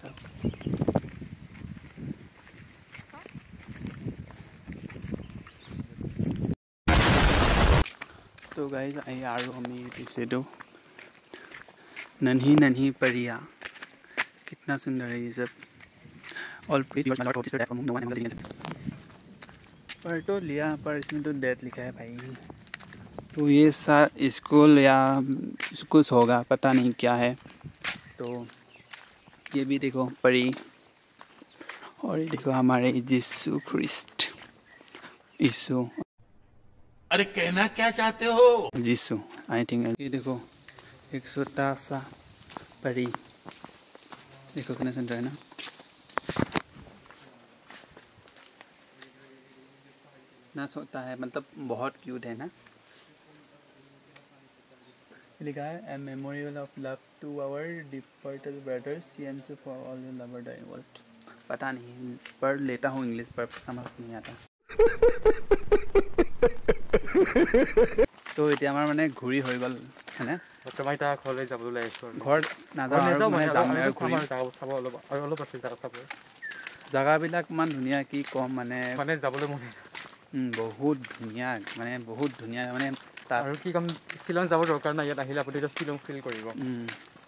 চাওক तो गाइस आइए आरो हम ये पीछे दो नन्ही नन्ही परियां कितना सुंदर है ये सब ऑल पर तो लिया पर इसमें तो डेट लिखा है भाई तो ये स्कूल या कुछ होगा पता नहीं क्या है तो ये भी देखो परी और ये देखो हमारे यीशु ख्रिस्ट यीशु अरे कहना क्या चाहते हो यीशु आई थिंक ये देखो एक छोटा सा परी देखो कितना सुंदर है ना ना सोता है मतलब बहुत क्यूट है ना लिखा है a memorial of love to our defaulted brothers CMC for all the lover the world पता नहीं पढ़ लेता हूँ इंग्लिश पर समझ नहीं आता तो এতিয়া আমাৰ মানে ঘূৰি হৈ গ'ল হয়নে বৰ্তমান এটা ঘৰলৈ যাবলৈ ওলাইছোঁ ঘৰ নাযাওঁ মানে যাম আৰু ঘূৰিম চাব অলপ আছে জাগা চাব জাগাবিলাক ইমান ধুনীয়া কি ক'ম মানে যাবলৈ মন বহুত ধুনীয়া মানে তাত আৰু কি ক'ম শ্বিলং যাব দৰকাৰ নাই ইয়াত আহিলে আপুনি শ্বিলং ফিল কৰিব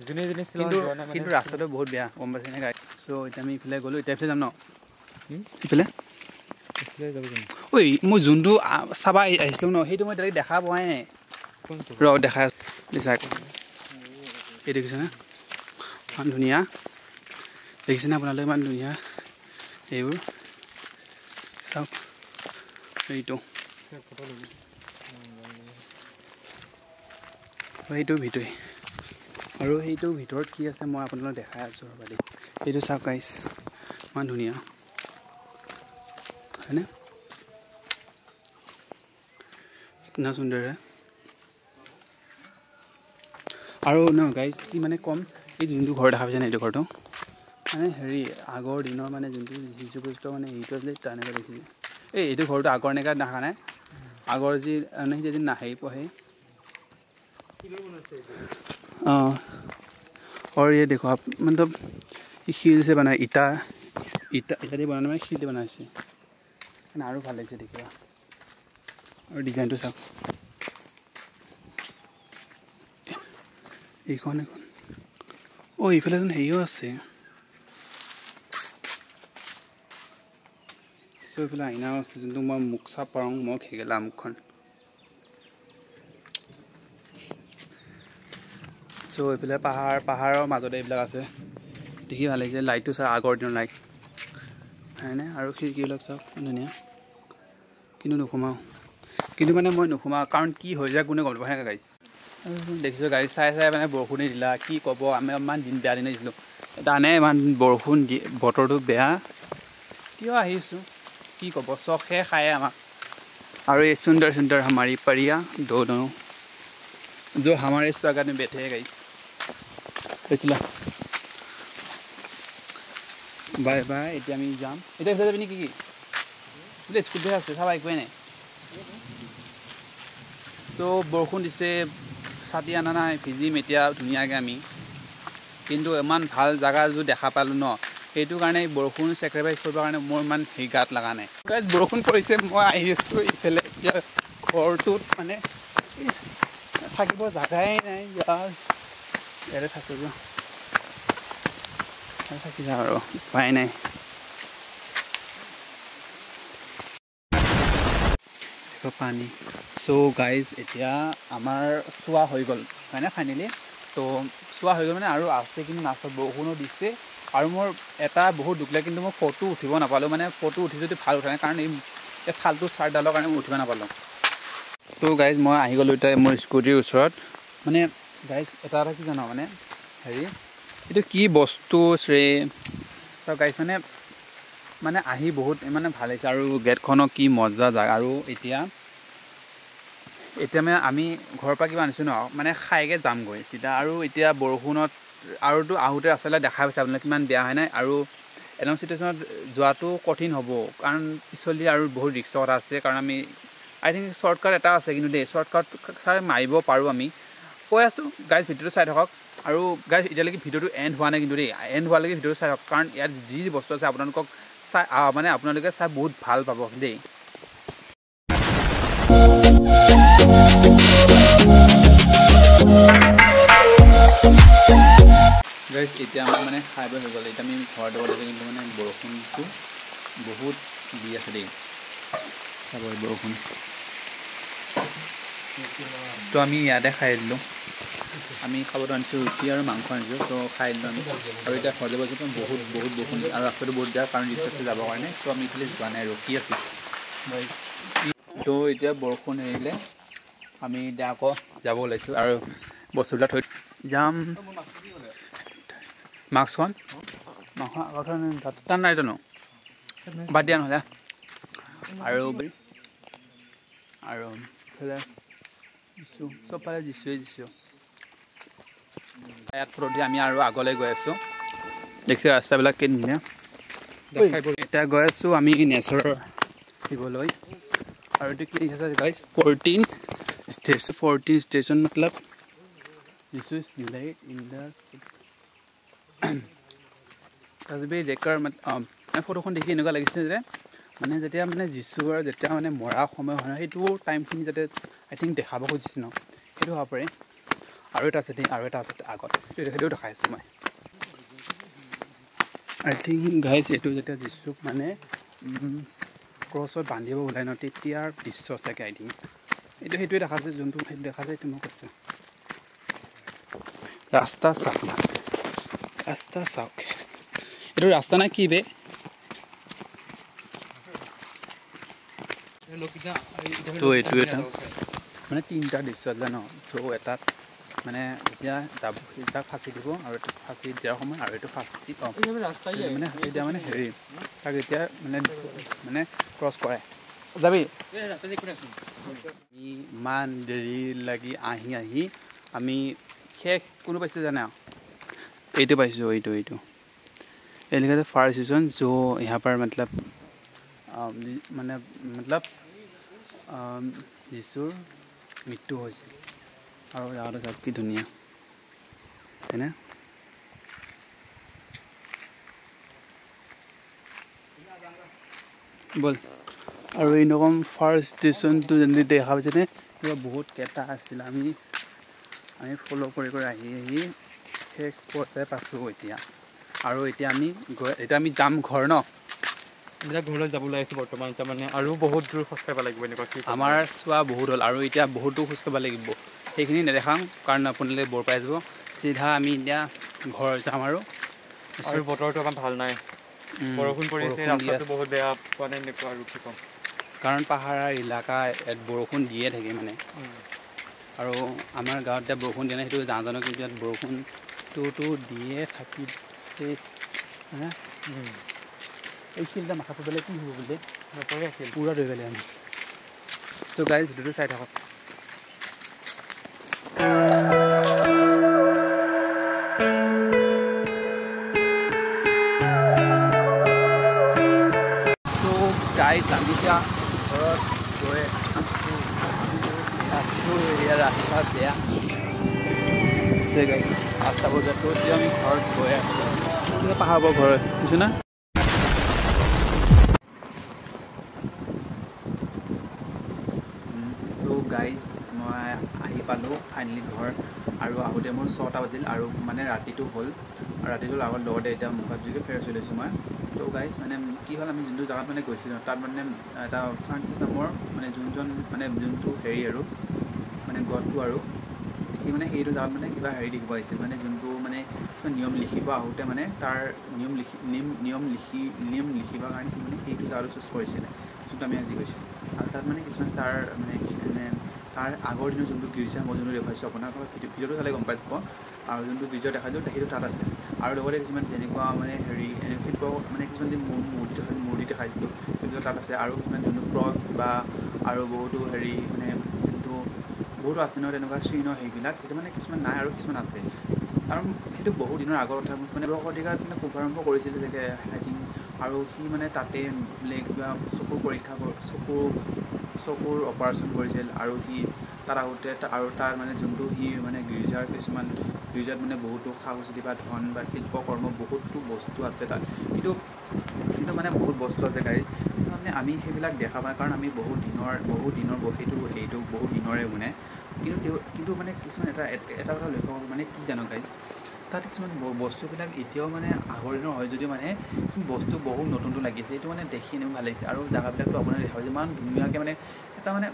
যোনে যোনে শ্বিলং যোৱা নাই কিন্তু ৰাস্তাটো বহুত বেয়া গম পাইছেনে গাড়ী চ' এতিয়া আমি ইফালে গ'লোঁ এতিয়া ইফালে যাম ন ইফালে ঐ মই যোনটো চাবা আহিছিলোঁ ন সেইটো মই তেনেকৈ দেখা পোৱাই নাই ৰ দেখা চাওক এই দেখিছেনে ইমান ধুনীয়া দেখিছেনে আপোনালোকে ইমান ধুনীয়া এইবোৰ চাওক সেইটো ভিতৰি আৰু সেইটোৰ ভিতৰত কি আছে মই আপোনালোকক দেখাই আছোঁ ৰ'বা দেই এইটো চাওক গাইছ ইমান ধুনীয়া হয়নে কিतना सुंदर है আৰু ন গাইজ কি মানে কম এই যোনটো ঘৰ দেখা পাইছে না এইটো ঘৰটো মানে হেৰি আগৰ দিনৰ মানে যোনটো যীশু খ্ৰীষ্ট মানে এইটো আছিলে তেনেকৈ দেখিছে এইটো ঘৰটো আগৰ এনেকৈ দেখা নাই আগৰ যি মানে যদি নাহেৰি পঢ়ে और ये देखो आप मतलब शील से बना इटा दे बना मैं शील बना और ভাল লাগিছে देखिए और डिजाइन तो सब এইখন এইফালে হেৰিও আছে এইফালে আইনাও আছে যোনটো মই মুখ চাপ পাৰোঁ মই খেগেলা মুখখন চ' এইফালে পাহাৰৰ মাজতে এইবিলাক আছে দেখি ভাল লাগিছে লাইটটো চাই আগৰ দিনৰ লাইট হয়নে আৰু খিৰিকীবিলাক চাওক ধুনীয়া কিন্তু নোসোমাওঁ কিন্তু মানে মই নোসোমাওঁ কাৰণ কি হৈ যায় কোনে গম নাপায় সেনেকৈ গাইছ দেখিছোঁ গাড়ী চাই মানে বৰষুণে দিলা কি ক'ব আমি ইমান দিন বেয়া দিনে দিছিলোঁ জানে ইমান বৰষুণ দিয়ে বতৰটো বেয়া কিয় আহিছোঁ কি ক'ব চখে খায় আমাক और ये सुंदर सुंदर हमारी परियां दोनों जो हमारे स्वागत में बैठे हैं गाइस चलो बाय बाय এতিয়া আমি যাম এটা ফেলে যাবি নেকি কি এটা স্কুল থেকে আছে সবাই একোই নাই তো বৰষুণ দিছে ছাতি আনা নাই ভিজিম এতিয়া ধুনীয়াকৈ আমি কিন্তু ইমান ভাল জায়গা जो দেখা পালো ন সেইটো কাৰণে বৰষুণ সেক্ৰিফাইস কৰিবৰ কাৰণে মোৰ ইমান গাত লাগা নাই গাইস বৰষুণ পৰিছে মই আহিছো ইফালে ঘৰটোত মানে থাকিব জাগাই নাই यार এৰে থাকিব থাকি যাওঁ আৰু উপায় নাই পানী সো গাইজ এতিয়া আমাৰ চোৱা হৈ গ'ল হয়নে ফাইনেলি তো চোৱা হৈ গ'ল মানে আৰু আছে কিন্তু নাচত বৰষুণো দিছে আৰু মোৰ এটা বহুত দুখ লাগে কিন্তু মই ফটো উঠিব নাপালোঁ মানে ফটো উঠি যদি ভাল উঠা নাই কাৰণ এই ফালতু চাৰ্টডালৰ কাৰণে মই উঠিব নাপালোঁ তো গাইজ মই আহি গ'লোঁ এতিয়া মোৰ স্কুটিৰ ওচৰত মানে গাইজ এটা কি জানো মানে হেৰি এইটো কি বস্তু ৰে চ' গাইজ মানে আহি বহুত মানে ভাল লাগিছে আৰু গেটখনৰ কি মজা জাগা আৰু এতিয়া মানে আমি ঘৰৰ পৰা কিবা আনিছোঁ ন মানে খাইকৈ যামগৈ চিধা আৰু এতিয়া বৰষুণত আৰুতো আহোঁতে ৰাস্তালৈ দেখা পাইছে আপোনালোকে কিমান বেয়া হয় নাই আৰু এলং চিটুৱেশ্যনত যোৱাটো কঠিন হ'ব কাৰণ পিছলি আৰু বহুত ৰিক্সৰ কথা আছে কাৰণ আমি আই থিংক শ্বৰ্টকাট এটা আছে কিন্তু দেই শ্বৰ্টকাট চাই মাৰিব পাৰোঁ আমি কৈ আছোঁ গাইজ ভিডিঅ'টো চাই থাকক আৰু গাইজ এতিয়ালৈকে ভিডিঅ'টো এণ্ড হোৱা নাই কিন্তু দেই এণ্ড হোৱালৈকে ভিডিঅ'টো চাই থাকক কাৰণ ইয়াত যি যি বস্তু আছে আপোনালোকক চাই মানে আপোনালোকে চাই বহুত ভাল পাব দেই গাইজ এতিয়া আমাৰ মানে খাই বৈ হৈ গ'ল এতিয়া আমি ঘৰত যাব লাগে কিন্তু মানে বৰষুণটো বহুত দি আছে দেই চাব বৰষুণ তো আমি ইয়াতে খাই দিলোঁ আমি খাবলৈ আনিছোঁ ৰুটি আৰু মাংস আনিছোঁ তো খাই দিলোঁ আমি আৰু এতিয়া ঘৰ যাব গৈছোঁ বহুত বহুত বৰষুণ আৰু ৰাস্তাটো বহুত বেয়া কাৰণ ৰিক্সাতে যাবৰ কাৰণে তো আমি খালি যোৱা নাই ৰখি আছোঁ তো এতিয়া বৰষুণ এৰিলে আমি এতিয়া আকৌ যাব ওলাইছোঁ আৰু বস্তুবিলাক থৈ যাম মাস্কখন তাত নাই জানো বাদ দিয়া নহ'লে আৰু চব ফালে দিছোঁ ইয়াত ফটো দি আমি আৰু আগলৈ গৈ আছোঁ দেখিছোঁ ৰাস্তাবিলাক কি ধুনীয়া এতিয়া গৈ আছোঁ আমি নেচাৰৰ শিৱলৈ আৰু এইটো কি আছে গাইজ 14 ষ্টেচন মতলব this is light in the তছবি জেকাৰ ফটোখন দেখি এনেকুৱা লাগিছে যে মানে যেতিয়া মানে যিচুৰ যেতিয়া মানে মৰা সময় হয় সেইটো টাইমখিনি যাতে আই থিংক দেখাব খুজিছে ন সেইটো হ'ব পাৰে আৰু এটা আছে আগত সেইটোও দেখাইছোঁ মই আই থিংক গাইজ এইটো যেতিয়া যিচুক মানে ক্ৰছত বান্ধিব ওলাই ন তেতিয়াৰ দৃশ্য চাগে আই থিংক এইটো সেইটোৱে দেখাইছে যোনটো সেইটো দেখা যায় এইটো মই কৈছোঁ ৰাস্তা চাওক এইটো ৰাস্তা নাই কি বে তো এইটো এটা মানে তিনিটা দৃশ্য আছে ন তো এটাত মানে এতিয়া যাব সিজাক ফাঁচি দিব আৰু এইটো ফাঁচি দিয়াৰ সময় আৰু এইটো ফাঁচি মানে এতিয়া মানে হেৰি তাক এতিয়া মানে ক্ৰছ কৰে যাবি ইমান দেৰি লাগি আহি আমি শেষ কোনো পাইছে জানে এইটো পাইছোঁ এইটো এই লিখা ফাৰ্ষ্ট ছিজন जो यहाँ पर मतलब যিচুৰ মৃত্যু হৈছিল আৰু জাগাটো চাওক কি ধুনীয়া হয়নে বল আৰু এইৰকম ফাৰ্ষ্ট ষ্টেচনটো যেনে দেখা পাইছেনে বহুত কেইটা আছিল আমি ফ'ল' কৰি আহি শেষ পৰ্যায় পাইছোঁ এতিয়া আৰু এতিয়া আমি যাম ঘৰ ন এইবিলাক ঘৰলৈ যাবলৈ আহিছোঁ বৰ্তমান এতিয়া মানে আৰু বহুত দূৰ খোজ কাঢ়িব লাগিব এনেকুৱা কি আমাৰ চোৱা বহুত হ'ল আৰু এতিয়া বহুতো খোজ কাঢ়িব লাগিব সেইখিনি নেদেখাম কাৰণ আপোনালোকে বৰ পাই যাব চিধা আমি এতিয়া ঘৰ যাম আৰু বতৰটো আমাৰ ভাল নাই বৰষুণ পৰিছে ৰাস্তাটো বহুত বেয়া পোৱা নাই এনেকুৱা আৰু কি ক'ম কাৰণ পাহাৰৰ এলেকা ইয়াত বৰষুণ দিয়ে থাকে মানে আৰু আমাৰ গাঁৱত এতিয়া বৰষুণ দিয়া নাই সেইটো জানো কিন্তু ইয়াত বৰষুণটোতো দিয়ে থাকিছে এইখিনিতে মাথা ফুৰিবলৈ কি হ'ব বোলে পূৰা ধৰি পেলাই আমি চ' গাইজ ভিডিঅ'টো চাই থাকক গাইজ আমি এতিয়া ঘৰত গৈ আছোঁ ইয়াৰ ৰাস্তা বেয়া আছে গাইজ 8টা বজাতো এতিয়া আমি ঘৰত গৈ আছোঁ পাহাৰ ঘৰত বুজিছোঁ না গাইজ মই আহি পালোঁ ফাইনেলি ঘৰ আৰু আহোঁতে মোৰ 6টা বাজিল আৰু মানে ৰাতিটো হ'ল আৰু ৰাতিটোৰ আগত লগতে এতিয়া মুখত জুইকে ফেৰ চলি লৈছোঁ মই তো গাইজ মানে কি হ'ল আমি যোনটো জেগাত মানে গৈছিলোঁ তাত মানে এটা ফ্ৰান্সিছ নামৰ মানে যোনটো হেৰি আৰু মানে গডটো আৰু সি মানে সেইটো জেগাত মানে কিবা হেৰি লিখিব আহিছিল মানে যোনটো মানে নিয়ম লিখিব আহোঁতে মানে তাৰ নিয়ম লিখিবৰ কাৰণে সি মানে সেইটো জেগাটো চুজ কৰিছিলে যোনটো আমি আজি গৈছোঁ আৰু তাত মানে কিছুমান তাৰ তাৰ আগৰ দিনৰ যোনটো গীৰ্জা মই যোনটো দেখুৱাইছোঁ আপোনাক ভিডিঅ'টো চালে গম পাই যাব আৰু যোনটো গীৰ্জা দেখাইছোঁ সেইটো তাত আছে আৰু লগতে কিছুমান যেনেকুৱা মানে হেৰি মানে কিছুমান যে মূৰ্তি দেখাইছিলোঁ সেইটো তাত আছে আৰু কিছুমান যোনটো ক্ৰছ বা আৰু বহুতো হেৰি মানে যোনটো বহুতো আছে নহয় তেনেকুৱা চিহ্ন সেইবিলাক সেইটো মানে কিছুমান নাই আৰু কিছুমান আছে কাৰণ সেইটো বহু দিনৰ আগৰ কথা মানে শতিকাত মানে শুভাৰম্ভ কৰিছিলে যে আই থিংক আৰু সি মানে তাতে বোলে কিবা চকু চকুৰ অপাৰেশ্যন কৰিছিল আৰু সি তাৰ আহোঁতে আৰু তাৰ মানে যোনটো সি মানে গীৰ্জাত মানে বহুতো সা সঁজুলি বা ধন বা শিল্পকৰ্ম বহুতো বস্তু আছে তাত, কিন্তু মানে বহুত বস্তু আছে গাইজ, মানে আমি সেইবিলাক দেখা পাওঁ কাৰণ আমি বহুত দিনৰ সেইটো বহুত দিনৰে মানে, কিন্তু মানে কিছুমান এটা কথা লক্ষ্য কৰোঁ মানে কি জানো গাইজ, তাত কিছুমান বস্তুবিলাক এতিয়াও মানে আগৰ দিনৰ হয় যদিও মানে বস্তু বহুত নতুনটো লাগিছে, এইটো মানে দেখি এনেও ভাল লাগিছে। আৰু জেগাবিলাকতো আপোনাৰ দেখা পাইছে ইমান ধুনীয়াকৈ মানে এটা মানে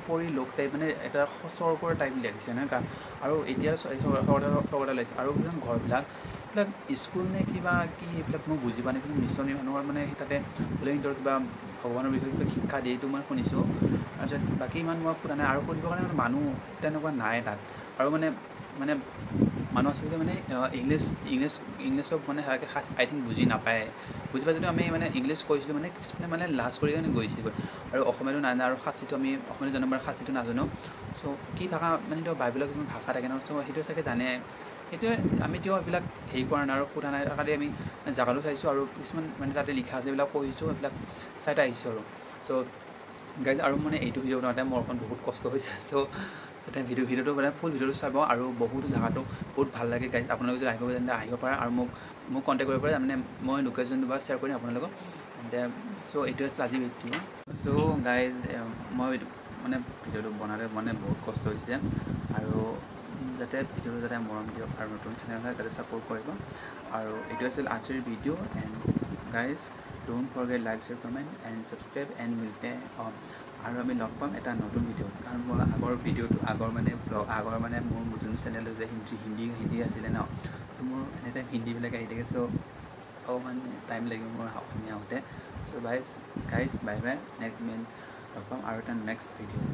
পৰি লোক টাইপ মানে এটা স্বৰ্গৰ টাইপ লাগিছে নহয়, আৰু এতিয়া চৰ্গতে লাগিছে। আৰু কিছুমান ঘৰবিলাক এইবিলাক স্কুল নে কিবা কি এইবিলাক মই বুজি পোৱা নাই, কিন্তু মিছনেৰী মানুহৰ মানে তাতে বোলে সিহঁতৰ কিবা ভগৱানৰ বিষয়ে কিবা শিক্ষা দিয়ে, এইটো মই শুনিছোঁ। তাৰপিছত বাকী ইমান মই সোধা নাই, আৰু কৰিবৰ কাৰণে মানে মানুহ তেনেকুৱা নাই তাত, আৰু মানে মানুহ আচলতে মানে ইংলিছক মানে আই থিংক বুজি নাপায়, বুজি পাই যদিও আমি মানে ইংলিছ কৈছিলোঁ মানে কিছুমানে মানে লাজ কৰি কাৰণে গৈছিলোঁ, আৰু অসমীয়াটো নাজানে, আৰু খাচীটো আমি অসমীয়া জানো বাৰু খাচীটো নাজানো। চ' কি ভাষা মানে তেওঁ বাইবেলৰ কিছুমান ভাষা থাকে ন, চ' সেইটো চাগে জানে, সেইটোৱে আমি তেওঁ এইবিলাক হেৰি কৰা নাই আৰু সোধা নাই, খালি আমি জাগাটো চাইছোঁ আৰু কিছুমান মানে তাতে লিখা আছে এইবিলাক পঢ়িছোঁ, এইবিলাক চাই আহিছোঁ আৰু। চ' গাইজ আৰু মানে এইটো ভিডিঅ' বনাওঁতে মোৰ অকণ বহুত কষ্ট হৈছে, চ' তাতে ভিডিঅ'টো মানে ফুল ভিডিঅ'টো চাব, আৰু বহুতো জেগাটো বহুত ভাল লাগে গাইজ, আপোনালোকে যদি আহিব তেন্তে আহিব পাৰে, আৰু মোক কণ্টেক্ট কৰিব পাৰে, মানে মই লোকেশ্যনটো বা শ্বেয়াৰ কৰিম আপোনালোকক তেন্তে। চ' এইটোৱে আছিল আজি ভিডিঅ'। চ' গাইজ মই মানে ভিডিঅ'টো বনাওঁতে মানে বহুত কষ্ট হৈছে, আৰু যাতে ভিডিঅ'টো যাতে মৰম দিয়ক, আৰু নতুন চেনেল হয় যাতে ছাপোৰ্ট কৰিব, আৰু এইটো আছিল আজিৰ video'. And guys don't forget like, share, comment and subscribe and মিলতে আৰু আমি লগ পাম এটা নতুন ভিডিঅ'ত, কাৰণ মই আগৰ মানে মোৰ যোন চেনেল যে হিন্দী আছিলে ন, চ' মোৰ এনি হিন্দীবিলাক আহি থাকে, চ' অকণমান টাইম লাগিব মোৰ অসমীয়া আহোঁতে। চ' গাইজ বাই বাই, নেক্সট লগ পাম আৰু এটা নেক্সট ভিডিঅ'।